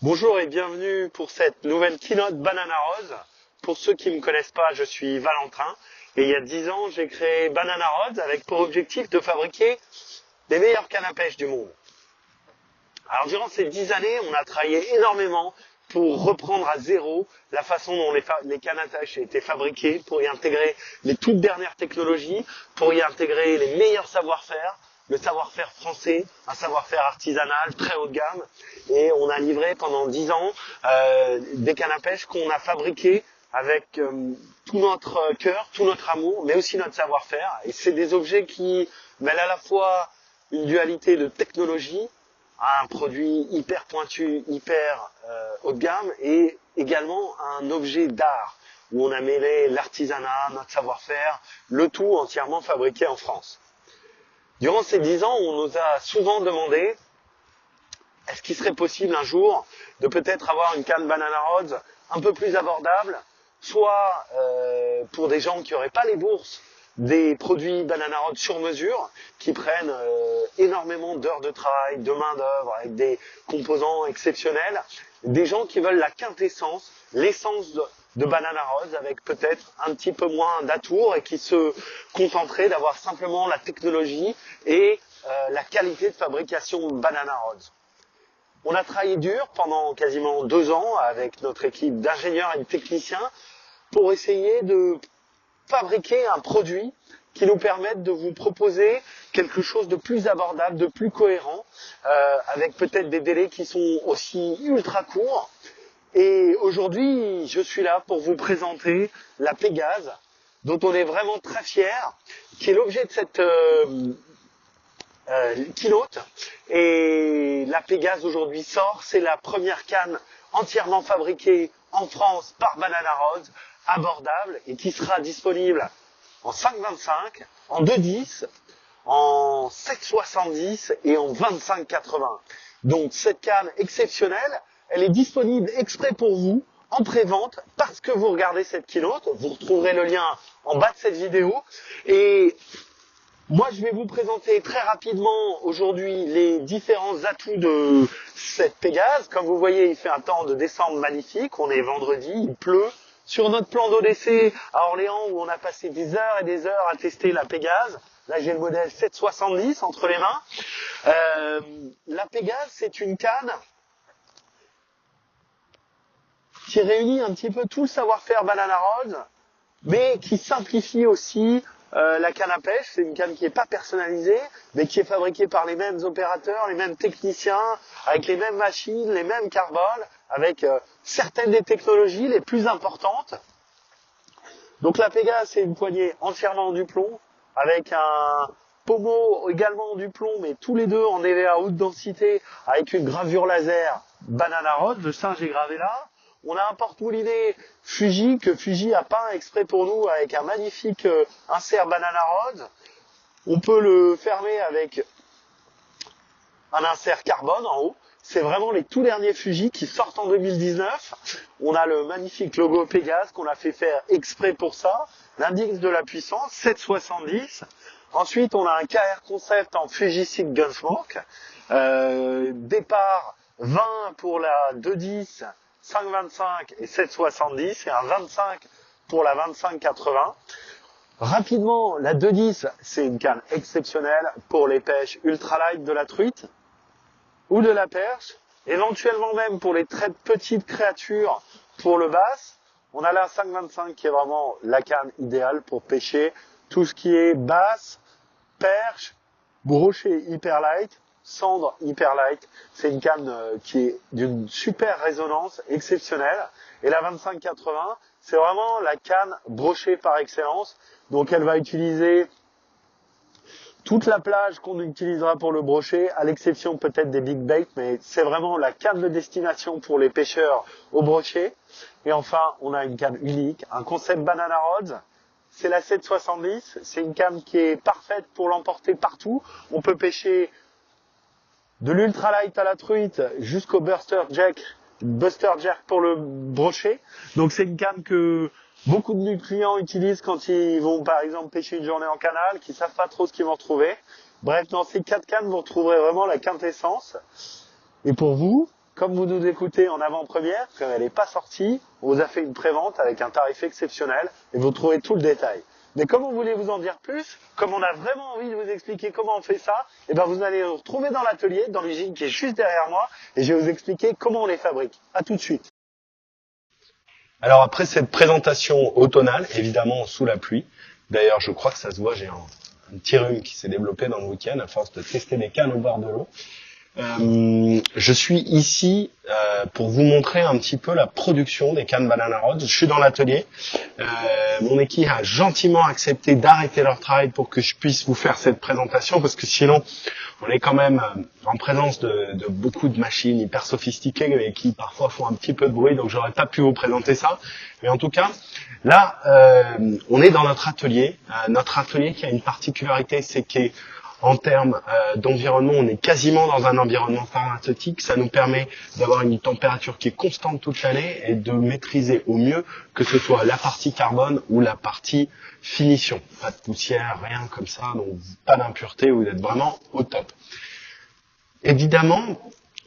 Bonjour et bienvenue pour cette nouvelle keynote Banana Rose. Pour ceux qui ne me connaissent pas, je suis Valentin et il y a 10 ans, j'ai créé Banana Rose avec pour objectif de fabriquer les meilleures cannes à pêche du monde. Alors durant ces 10 années, on a travaillé énormément pour reprendre à zéro la façon dont les cannes à pêche étaient fabriquées, pour y intégrer les toutes dernières technologies, pour y intégrer les meilleurs savoir-faire, le savoir-faire français, un savoir-faire artisanal très haut de gamme. Et on a livré pendant 10 ans des cannes à pêche qu'on a fabriquées avec tout notre cœur, tout notre amour, mais aussi notre savoir-faire. Et c'est des objets qui mêlent à la fois une dualité de technologie, un produit hyper pointu, hyper haut de gamme, et également un objet d'art, où on a mêlé l'artisanat, notre savoir-faire, le tout entièrement fabriqué en France. Durant ces 10 ans, on nous a souvent demandé est-ce qu'il serait possible un jour de peut-être avoir une canne Banana Rose un peu plus abordable, soit pour des gens qui n'auraient pas les bourses, des produits Banana Rose sur mesure, qui prennent énormément d'heures de travail, de main d'œuvre, avec des composants exceptionnels, des gens qui veulent la quintessence, l'essence de Banana Rose, avec peut-être un petit peu moins d'atours, et qui se contenteraient d'avoir simplement la technologie et la qualité de fabrication Banana Rose. On a travaillé dur pendant quasiment 2 ans avec notre équipe d'ingénieurs et de techniciens pour essayer de fabriquer un produit qui nous permette de vous proposer quelque chose de plus abordable, de plus cohérent, avec peut-être des délais qui sont aussi ultra courts. Et aujourd'hui, je suis là pour vous présenter la Pégase, dont on est vraiment très fiers, qui est l'objet de cette keynote. Et la Pégase aujourd'hui sort, c'est la première canne entièrement fabriquée en France par Banana Rose, abordable, et qui sera disponible en 5,25, en 2,10, en 7,70 et en 25,80. Donc cette canne exceptionnelle, elle est disponible exprès pour vous, en pré-vente, parce que vous regardez cette keynote. Vous retrouverez le lien en bas de cette vidéo. Et moi, je vais vous présenter très rapidement aujourd'hui les différents atouts de cette Pégase. Comme vous voyez, il fait un temps de décembre magnifique. On est vendredi, il pleut. Sur notre plan d'eau d'essai à Orléans, où on a passé des heures et des heures à tester la Pégase. Là, j'ai le modèle 770 entre les mains. La Pégase, c'est une canne qui réunit un petit peu tout le savoir-faire Banana Rose, mais qui simplifie aussi la canne à pêche. C'est une canne qui n'est pas personnalisée, mais qui est fabriquée par les mêmes opérateurs, les mêmes techniciens, avec les mêmes machines, les mêmes carbones, avec certaines des technologies les plus importantes. Donc la Pégase, c'est une poignée entièrement en duplomb, avec un pommeau également en duplomb, mais tous les deux en EVA haute densité, avec une gravure laser Banana Rose. Le singe est gravé là. On a un porte-moulinet Fuji que Fuji a peint exprès pour nous avec un magnifique insert Banana Rose. On peut le fermer avec un insert carbone en haut. C'est vraiment les tout derniers Fuji qui sortent en 2019. On a le magnifique logo Pégase qu'on a fait faire exprès pour ça. L'indice de la puissance, 7,70. Ensuite, on a un KR Concept en Fuji-Sig Gunsmoke. Départ 20 pour la 210. 5,25 et 7,70 et un 25 pour la 25,80. Rapidement, la 2,10, c'est une canne exceptionnelle pour les pêches ultralight de la truite ou de la perche, éventuellement même pour les très petites créatures pour le bass. On a la 5,25 qui est vraiment la canne idéale pour pêcher tout ce qui est basse, perche, brochet hyper light, cendre hyper light. C'est une canne qui est d'une super résonance exceptionnelle. Et la 2580, c'est vraiment la canne brochée par excellence. Donc elle va utiliser toute la plage qu'on utilisera pour le brochet, à l'exception peut-être des big bait, mais c'est vraiment la canne de destination pour les pêcheurs au brochet. Et enfin, on a une canne unique, un concept Banana Rose. C'est la 770, c'est une canne qui est parfaite pour l'emporter partout. On peut pêcher de l'ultralight à la truite jusqu'au Buster Jerk pour le brochet. Donc c'est une canne que beaucoup de nos clients utilisent quand ils vont par exemple pêcher une journée en canal, qui savent pas trop ce qu'ils vont retrouver. Bref, dans ces 4 cannes, vous retrouverez vraiment la quintessence. Et pour vous, comme vous nous écoutez en avant-première, comme elle n'est pas sortie, on vous a fait une prévente avec un tarif exceptionnel et vous trouvez tout le détail. Mais comme on voulait vous en dire plus, comme on a vraiment envie de vous expliquer comment on fait ça, eh ben vous allez nous retrouver dans l'atelier, dans l'usine qui est juste derrière moi, et je vais vous expliquer comment on les fabrique. À tout de suite. Alors après cette présentation automnale, évidemment sous la pluie, d'ailleurs je crois que ça se voit, j'ai un petit rhume qui s'est développé dans le week-end à force de tester des cannes au bord de l'eau. Je suis ici pour vous montrer un petit peu la production des cannes Banana Rods. Je suis dans l'atelier. Mon équipe a gentiment accepté d'arrêter leur travail pour que je puisse vous faire cette présentation, parce que sinon on est quand même en présence de beaucoup de machines hyper sophistiquées et qui parfois font un petit peu de bruit, donc j'aurais pas pu vous présenter ça. Mais en tout cas, là, on est dans notre atelier qui a une particularité, c'est qu'en termes d'environnement, on est quasiment dans un environnement pharmaceutique. Ça nous permet d'avoir une température qui est constante toute l'année et de maîtriser au mieux que ce soit la partie carbone ou la partie finition. Pas de poussière, rien comme ça, donc pas d'impureté, vous êtes vraiment au top. Évidemment,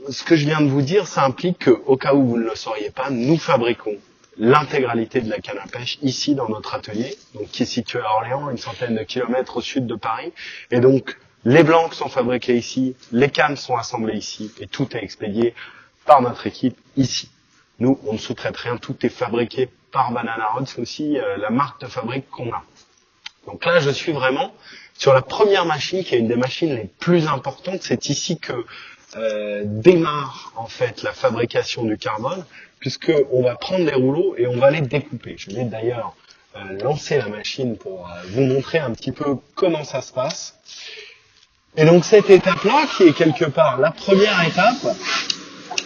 ce que je viens de vous dire, ça implique que, au cas où vous ne le sauriez pas, nous fabriquons l'intégralité de la canne à pêche ici dans notre atelier, donc qui est situé à Orléans, une centaine de kilomètres au sud de Paris. Et donc, les blancs sont fabriqués ici, les cannes sont assemblées ici, et tout est expédié par notre équipe ici. Nous, on ne sous-traite rien, tout est fabriqué par Banana Rods, c'est aussi la marque de fabrique qu'on a. Donc là, je suis vraiment sur la première machine, qui est une des machines les plus importantes. C'est ici que démarre en fait la fabrication du carbone, puisque on va prendre les rouleaux et on va les découper. Je vais d'ailleurs lancer la machine pour vous montrer un petit peu comment ça se passe. Et donc cette étape-là, qui est quelque part la première étape,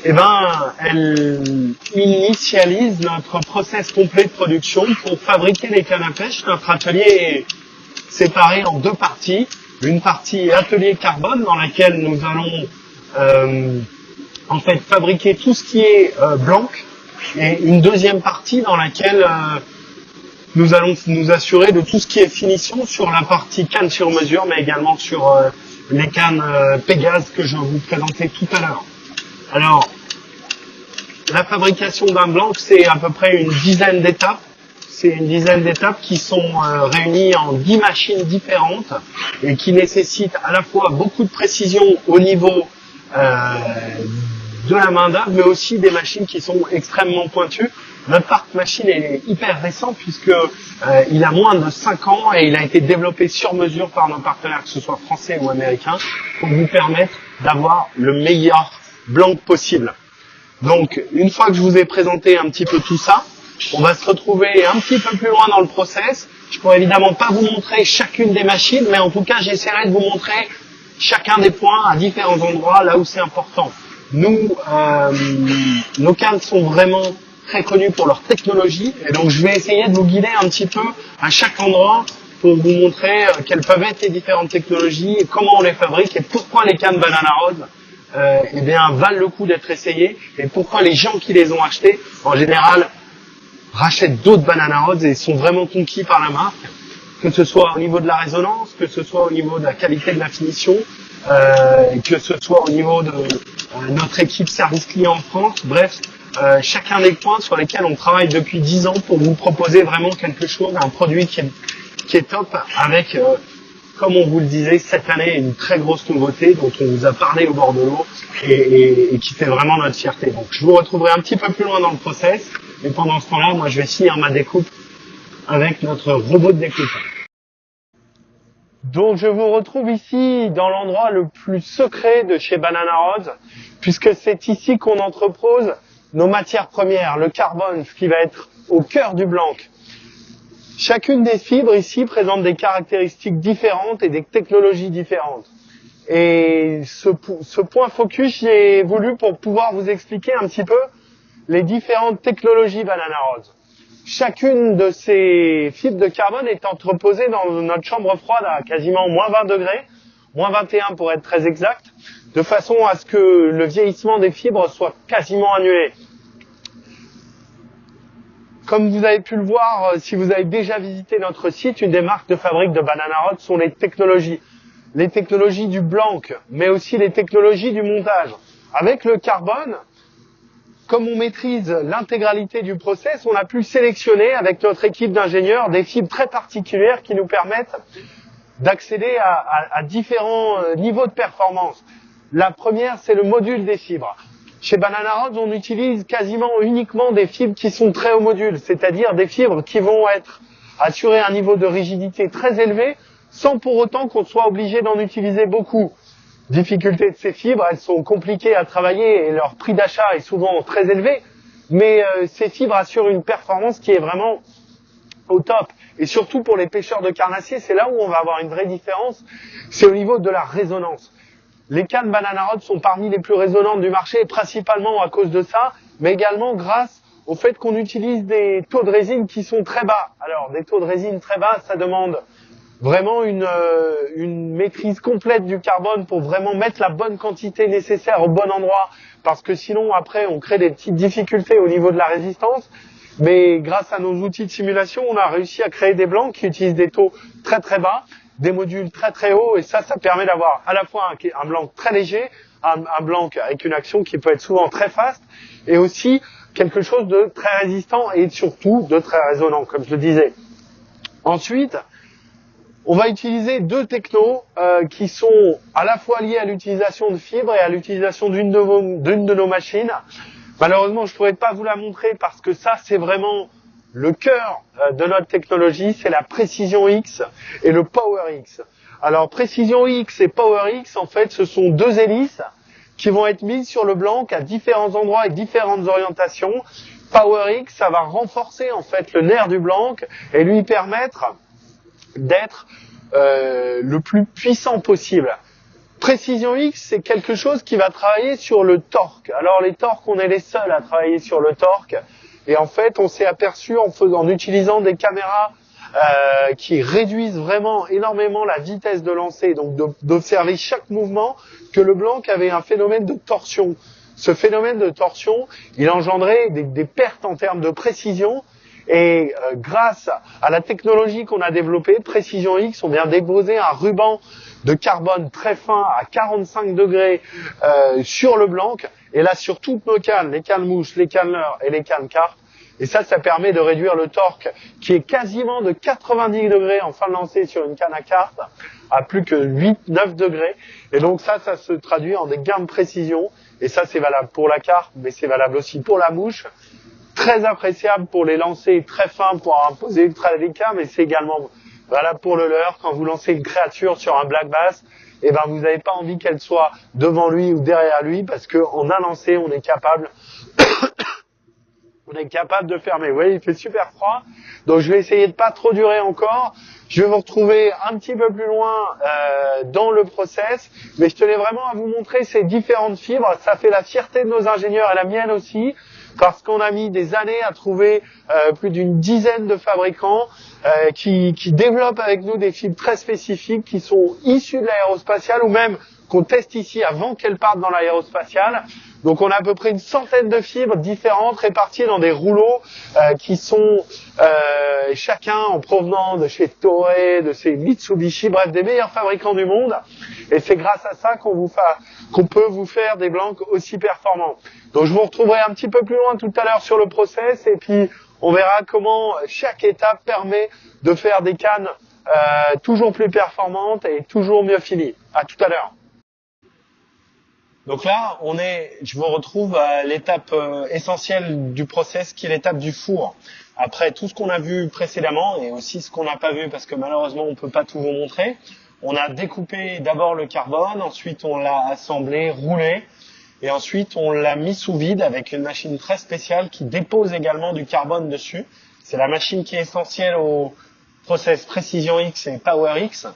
eh ben, elle initialise notre process complet de production pour fabriquer les cannes à pêche. Notre atelier est séparé en deux parties. Une partie atelier carbone dans laquelle nous allons en fait fabriquer tout ce qui est blanc, et une deuxième partie dans laquelle nous allons nous assurer de tout ce qui est finition sur la partie canne sur mesure, mais également sur les cannes Pégase que je vais vous présenter tout à l'heure. Alors, la fabrication d'un blanc, c'est à peu près une dizaine d'étapes. C'est une dizaine d'étapes qui sont réunies en 10 machines différentes et qui nécessitent à la fois beaucoup de précision au niveau de la main d'œuvre, mais aussi des machines qui sont extrêmement pointues. Notre parc machine est hyper récent puisque il a moins de 5 ans et il a été développé sur mesure par nos partenaires, que ce soit français ou américains, pour vous permettre d'avoir le meilleur blanc possible. Donc, une fois que je vous ai présenté un petit peu tout ça, on va se retrouver un petit peu plus loin dans le process. Je pourrais évidemment pas vous montrer chacune des machines, mais en tout cas, j'essaierai de vous montrer chacun des points à différents endroits, là où c'est important. Nous, nos cannes sont vraiment très connues pour leur technologie, et donc je vais essayer de vous guider un petit peu à chaque endroit pour vous montrer quelles peuvent être les différentes technologies, et comment on les fabrique, et pourquoi les cannes Banana Rods eh bien, valent le coup d'être essayées, et pourquoi les gens qui les ont achetées, en général, rachètent d'autres Banana Rods et sont vraiment conquis par la marque, que ce soit au niveau de la résonance, que ce soit au niveau de la qualité de la finition, que ce soit au niveau de notre équipe service client en France. Bref, chacun des points sur lesquels on travaille depuis 10 ans pour vous proposer vraiment quelque chose, un produit qui est top, avec, comme on vous le disait, cette année, une très grosse nouveauté dont on vous a parlé au bord de l'eau et qui fait vraiment notre fierté. Donc je vous retrouverai un petit peu plus loin dans le process, et pendant ce temps-là, moi je vais finir ma découpe avec notre robot de découpe. Donc je vous retrouve ici dans l'endroit le plus secret de chez Banana Rods, puisque c'est ici qu'on entrepose nos matières premières, le carbone, ce qui va être au cœur du blanc. Chacune des fibres ici présente des caractéristiques différentes et des technologies différentes. Et ce point focus, j'ai voulu pour pouvoir vous expliquer un petit peu les différentes technologies Banana Rods. Chacune de ces fibres de carbone est entreposée dans notre chambre froide à quasiment moins 20 degrés, moins 21 pour être très exact, de façon à ce que le vieillissement des fibres soit quasiment annulé. Comme vous avez pu le voir, si vous avez déjà visité notre site, une des marques de fabrique de Banana Rods sont les technologies. Les technologies du blanc, mais aussi les technologies du montage. Avec le carbone, comme on maîtrise l'intégralité du process, on a pu sélectionner avec notre équipe d'ingénieurs des fibres très particulières qui nous permettent d'accéder à différents niveaux de performance. La première, c'est le module des fibres. Chez Banana Rods, on utilise quasiment uniquement des fibres qui sont très haut module, c'est-à-dire des fibres qui vont assurer un niveau de rigidité très élevé, sans pour autant qu'on soit obligé d'en utiliser beaucoup. Difficulté de ces fibres, elles sont compliquées à travailler et leur prix d'achat est souvent très élevé, mais ces fibres assurent une performance qui est vraiment au top. Et surtout pour les pêcheurs de carnassiers, c'est là où on va avoir une vraie différence, c'est au niveau de la résonance. Les cannes Banana Rods sont parmi les plus résonantes du marché, principalement à cause de ça, mais également grâce au fait qu'on utilise des taux de résine qui sont très bas. Alors, des taux de résine très bas, ça demande vraiment une maîtrise complète du carbone pour vraiment mettre la bonne quantité nécessaire au bon endroit, parce que sinon, après, on crée des petites difficultés au niveau de la résistance. Mais grâce à nos outils de simulation, on a réussi à créer des blancs qui utilisent des taux très très bas, des modules très très hauts, et ça permet d'avoir à la fois un blanc très léger, un blanc avec une action qui peut être souvent très fast, et aussi quelque chose de très résistant et surtout de très résonnant, comme je le disais. Ensuite, on va utiliser deux technos qui sont à la fois liés à l'utilisation de fibres et à l'utilisation d'une de nos machines. Malheureusement, je ne pourrais pas vous la montrer parce que ça, c'est vraiment le cœur de notre technologie, c'est la Précision X et le Power X. Alors, Précision X et Power X, en fait, ce sont deux hélices qui vont être mises sur le blanc à différents endroits et différentes orientations. Power X, ça va renforcer, en fait, le nerf du blanc et lui permettre d'être le plus puissant possible. Précision X, c'est quelque chose qui va travailler sur le torque. Alors les torques, on est les seuls à travailler sur le torque. Et en fait, on s'est aperçu en utilisant des caméras qui réduisent vraiment énormément la vitesse de lancer, donc d'observer chaque mouvement, que le blanc avait un phénomène de torsion. Ce phénomène de torsion, il engendrait des pertes en termes de précision. Et grâce à la technologie qu'on a développée, Précision X, on vient déposer un ruban de carbone très fin à 45 degrés sur le blanc, et là sur toutes nos cannes, les cannes mouches, les cannes leurres et les cannes carpes. Et ça permet de réduire le torque qui est quasiment de 90 degrés en fin de lancer sur une canne à carpe à plus que 8-9 degrés. Et donc ça se traduit en des gains de précision. Et ça, c'est valable pour la carpe, mais c'est valable aussi pour la mouche. Très appréciable pour les lancers très fins, pour un posé ultra délicat, mais c'est également valable pour le leurre. Quand vous lancez une créature sur un black bass, eh ben, vous n'avez pas envie qu'elle soit devant lui ou derrière lui, parce qu'en un lancer, on est capable de fermer. Vous voyez, il fait super froid, donc je vais essayer de pas trop durer encore. Je vais vous retrouver un petit peu plus loin dans le process, mais je tenais vraiment à vous montrer ces différentes fibres. Ça fait la fierté de nos ingénieurs et la mienne aussi, parce qu'on a mis des années à trouver plus d'une dizaine de fabricants qui développent avec nous des fibres très spécifiques qui sont issues de l'aérospatiale ou même qu'on teste ici avant qu'elles partent dans l'aérospatiale. Donc on a à peu près une centaine de fibres différentes réparties dans des rouleaux qui sont chacun en provenant de chez Toray, de chez Mitsubishi, bref, des meilleurs fabricants du monde. Et c'est grâce à ça qu'on peut vous faire des blancs aussi performants. Donc je vous retrouverai un petit peu plus loin tout à l'heure sur le process, et puis on verra comment chaque étape permet de faire des cannes toujours plus performantes et toujours mieux finies. À tout à l'heure. Donc là, je vous retrouve à l'étape essentielle du process, qui est l'étape du four. Après tout ce qu'on a vu précédemment, et aussi ce qu'on n'a pas vu, parce que malheureusement on peut pas tout vous montrer, on a découpé d'abord le carbone, ensuite on l'a assemblé, roulé, et ensuite on l'a mis sous vide avec une machine très spéciale qui dépose également du carbone dessus. C'est la machine qui est essentielle au process Précision X et Power X,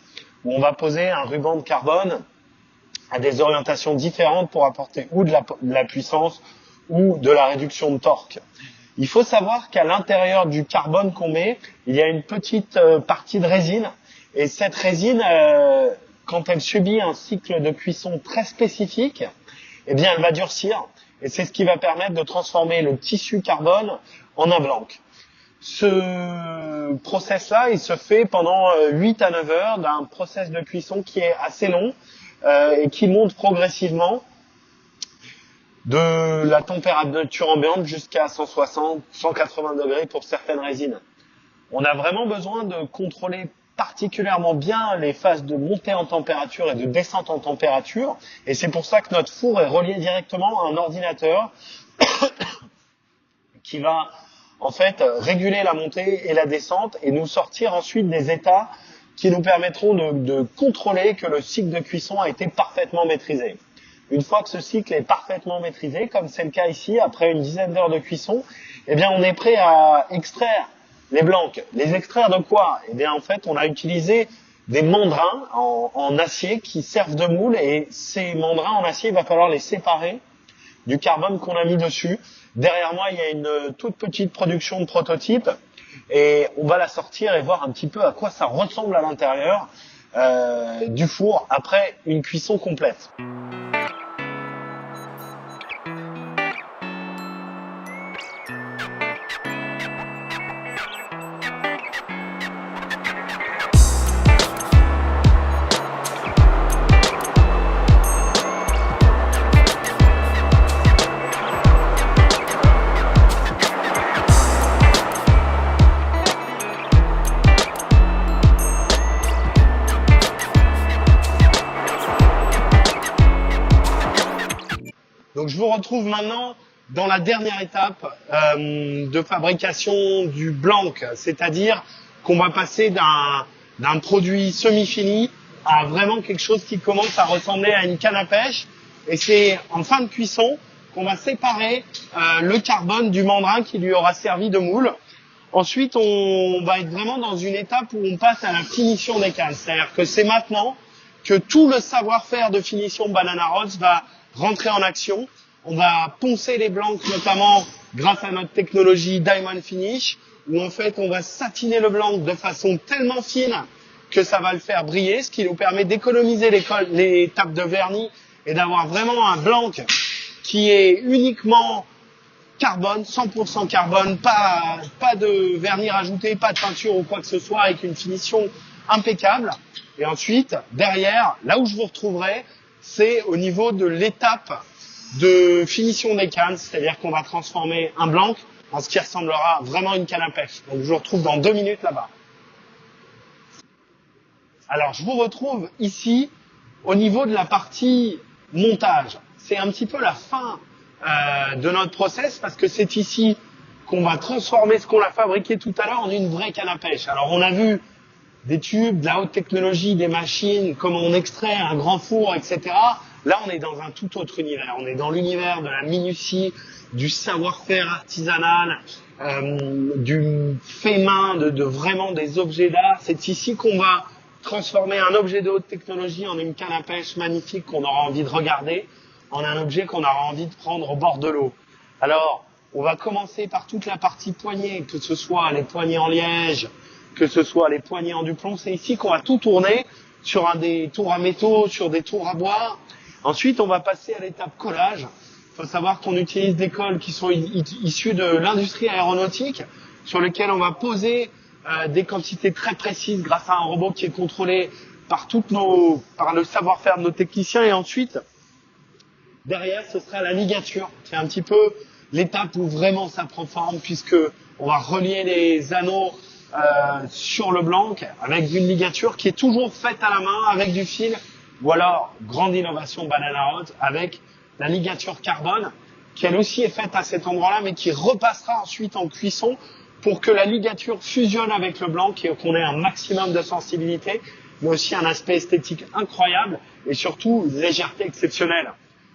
où on va poser un ruban de carbone à des orientations différentes pour apporter ou de la puissance ou de la réduction de torque. Il faut savoir qu'à l'intérieur du carbone qu'on met, il y a une petite partie de résine, et cette résine, quand elle subit un cycle de cuisson très spécifique, eh bien elle va durcir, et c'est ce qui va permettre de transformer le tissu carbone en un blanc. Ce process-là, il se fait pendant 8 à 9 heures d'un process de cuisson qui est assez long, et qui monte progressivement. de la température ambiante jusqu'à 160, 180 degrés pour certaines résines. On a vraiment besoin de contrôler particulièrement bien les phases de montée en température et de descente en température, et c'est pour ça que notre four est relié directement à un ordinateur qui va en fait réguler la montée et la descente et nous sortir ensuite des états qui nous permettront de contrôler que le cycle de cuisson a été parfaitement maîtrisé. Une fois que ce cycle est parfaitement maîtrisé, comme c'est le cas ici, après une dizaine d'heures de cuisson, eh bien on est prêt à extraire les blancs. Les extraire de quoi? Eh bien en fait on a utilisé des mandrins en acier qui servent de moule, et ces mandrins en acier, il va falloir les séparer du carbone qu'on a mis dessus. Derrière moi, il y a une toute petite production de prototypes et on va la sortir et voir un petit peu à quoi ça ressemble à l'intérieur du four après une cuisson complète. Donc je vous retrouve maintenant dans la dernière étape de fabrication du blanc, c'est-à-dire qu'on va passer d'un produit semi-fini à vraiment quelque chose qui commence à ressembler à une canne à pêche, et c'est en fin de cuisson qu'on va séparer le carbone du mandrin qui lui aura servi de moule. Ensuite, on va être vraiment dans une étape où on passe à la finition des cannes, c'est-à-dire que c'est maintenant que tout le savoir-faire de finition Banana Rhodes va rentrer en action. On va poncer les blancs, notamment grâce à notre technologie Diamond Finish, où en fait on va satiner le blanc de façon tellement fine que ça va le faire briller, ce qui nous permet d'économiser les étapes de vernis et d'avoir vraiment un blanc qui est uniquement carbone, 100% carbone, pas de vernis rajouté, pas de peinture ou quoi que ce soit, avec une finition impeccable. Et ensuite, derrière, là où je vous retrouverai, c'est au niveau de l'étape de finition des cannes, c'est-à-dire qu'on va transformer un blanc en ce qui ressemblera vraiment à une canne à pêche. Donc je vous retrouve dans 2 minutes là-bas. Alors je vous retrouve ici au niveau de la partie montage. C'est un petit peu la fin de notre process, parce que c'est ici qu'on va transformer ce qu'on a fabriqué tout à l'heure en une vraie canne à pêche. Alors on a vu des tubes, de la haute technologie, des machines, comment on extrait un grand four, etc. Là, on est dans un tout autre univers. On est dans l'univers de la minutie, du savoir-faire artisanal, du fait main, de vraiment des objets d'art. C'est ici qu'on va transformer un objet de haute technologie en une canne à pêche magnifique qu'on aura envie de regarder, en un objet qu'on aura envie de prendre au bord de l'eau. Alors, on va commencer par toute la partie poignée, que ce soit les poignées en liège, que ce soit les poignées en duplomb. C'est ici qu'on va tout tourner sur des tours à métaux, sur des tours à bois. Ensuite, on va passer à l'étape collage. Il faut savoir qu'on utilise des colles qui sont issues de l'industrie aéronautique, sur lesquelles on va poser des quantités très précises grâce à un robot qui est contrôlé par le savoir-faire de nos techniciens. Et ensuite, derrière, ce sera la ligature. C'est un petit peu l'étape où vraiment ça prend forme, puisque on va relier les anneaux sur le blanc avec une ligature qui est toujours faite à la main avec du fil, ou alors, grande innovation Banana Rhodes, avec la ligature carbone, qui elle aussi est faite à cet endroit-là, mais qui repassera ensuite en cuisson pour que la ligature fusionne avec le blanc et qu'on ait un maximum de sensibilité, mais aussi un aspect esthétique incroyable et surtout une légèreté exceptionnelle.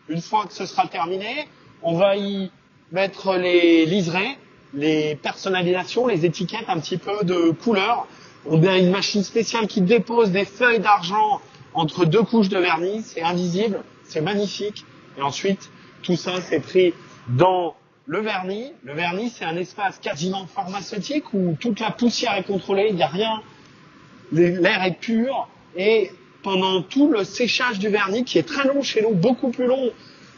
Une fois que ce sera terminé, on va y mettre les liserés, les personnalisations, les étiquettes un petit peu de couleur. On a une machine spéciale qui dépose des feuilles d'argent entre 2 couches de vernis, c'est invisible, c'est magnifique. Et ensuite, tout ça, c'est pris dans le vernis. Le vernis, c'est un espace quasiment pharmaceutique où toute la poussière est contrôlée, il n'y a rien, l'air est pur. Et pendant tout le séchage du vernis, qui est très long chez nous, beaucoup plus long,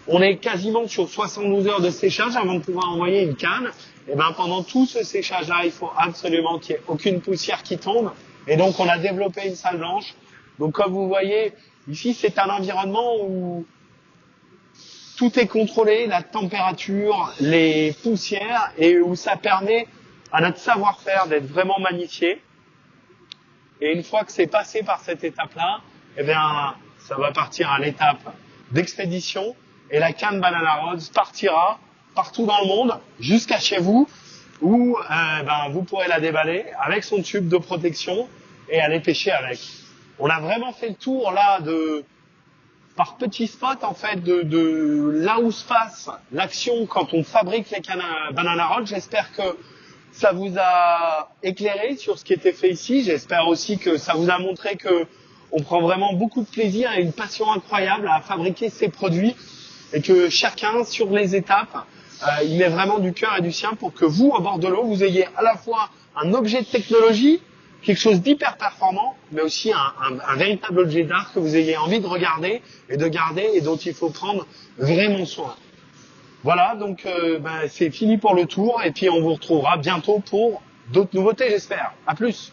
on est quasiment sur 72 heures de séchage avant de pouvoir envoyer une canne. Et ben pendant tout ce séchage-là, il faut absolument qu'il n'y ait aucune poussière qui tombe. Et donc, on a développé une salle blanche. Donc, comme vous voyez, ici, c'est un environnement où tout est contrôlé, la température, les poussières, et où ça permet à notre savoir-faire d'être vraiment magnifié. Et une fois que c'est passé par cette étape-là, eh bien, ça va partir à l'étape d'expédition, et la canne Banana Rhodes partira partout dans le monde, jusqu'à chez vous, où vous pourrez la déballer avec son tube de protection et aller pêcher avec. On a vraiment fait le tour là par petits spots en fait de là où se passe l'action quand on fabrique les cannes Banana Rhodes. J'espère que ça vous a éclairé sur ce qui était fait ici. J'espère aussi que ça vous a montré que on prend vraiment beaucoup de plaisir et une passion incroyable à fabriquer ces produits, et que chacun sur les étapes il met vraiment du cœur et du sien pour que vous, au bord de l'eau, vous ayez à la fois un objet de technologie, quelque chose d'hyper performant, mais aussi un véritable objet d'art que vous ayez envie de regarder et de garder, et dont il faut prendre vraiment soin. Voilà, donc c'est fini pour le tour, et puis on vous retrouvera bientôt pour d'autres nouveautés, j'espère. À plus.